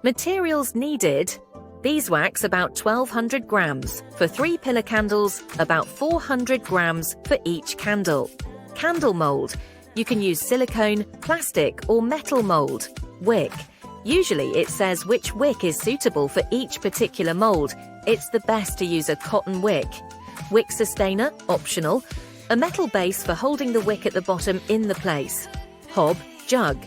Materials needed: beeswax about 1200 grams. For 3 pillar candles, about 400 grams for each candle. Candle mold: you can use silicone, plastic or metal mold. Wick: usually it says which wick is suitable for each particular mold. It's the best to use a cotton wick. Wick sustainer, optional. A metal base for holding the wick at the bottom in the place. Hob, jug.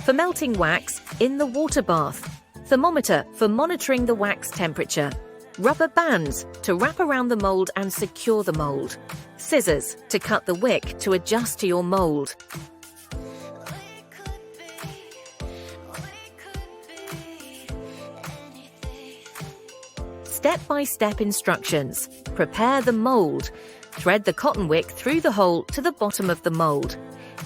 For melting wax, in the water bath. Thermometer for monitoring the wax temperature. Rubber bands to wrap around the mold and secure the mold. Scissors to cut the wick to adjust to your mold. Step-by-step instructions. Prepare the mold. Thread the cotton wick through the hole to the bottom of the mold.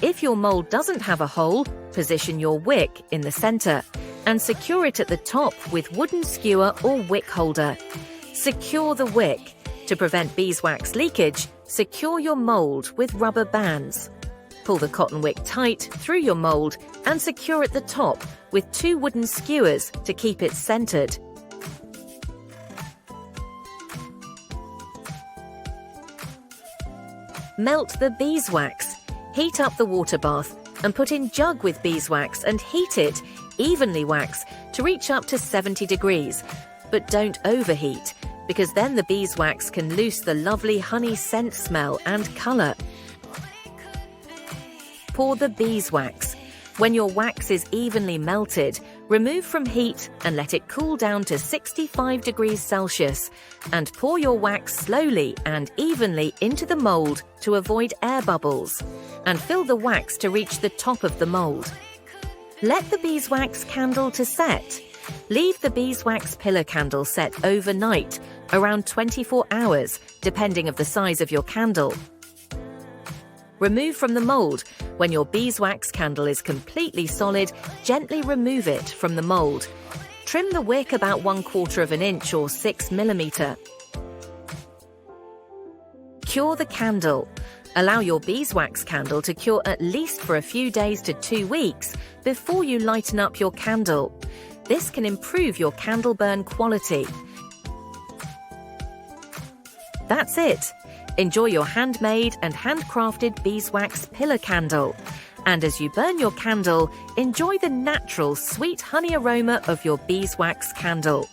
If your mold doesn't have a hole, position your wick in the center and secure it at the top with wooden skewer or wick holder. Secure the wick. To prevent beeswax leakage, secure your mold with rubber bands. Pull the cotton wick tight through your mold and secure at the top with 2 wooden skewers to keep it centered. Melt the beeswax. Heat up the water bath and put in jug with beeswax and heat it, evenly wax, to reach up to 70 degrees. But don't overheat, because then the beeswax can lose the lovely honey scent smell and color. Pour the beeswax. When your wax is evenly melted, remove from heat and let it cool down to 65 degrees Celsius, and pour your wax slowly and evenly into the mold to avoid air bubbles, and fill the wax to reach the top of the mold. Let the beeswax candle to set. Leave the beeswax pillar candle set overnight, around 24 hours, depending of the size of your candle. Remove from the mold. When your beeswax candle is completely solid, gently remove it from the mold. Trim the wick about 1/4 inch or 6 mm. Cure the candle. Allow your beeswax candle to cure at least for a few days to 2 weeks before you lighten up your candle. This can improve your candle burn quality. That's it. Enjoy your handmade and handcrafted beeswax pillar candle. And as you burn your candle, enjoy the natural sweet honey aroma of your beeswax candle.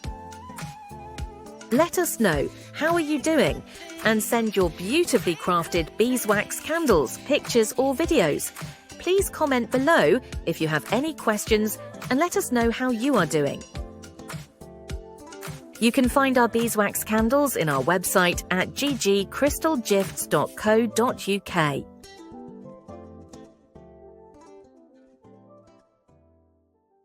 Let us know, how are you doing? And send your beautifully crafted beeswax candles, pictures or videos. Please comment below if you have any questions and let us know how you are doing. You can find our beeswax candles in our website at ggcrystaljifts.co.uk.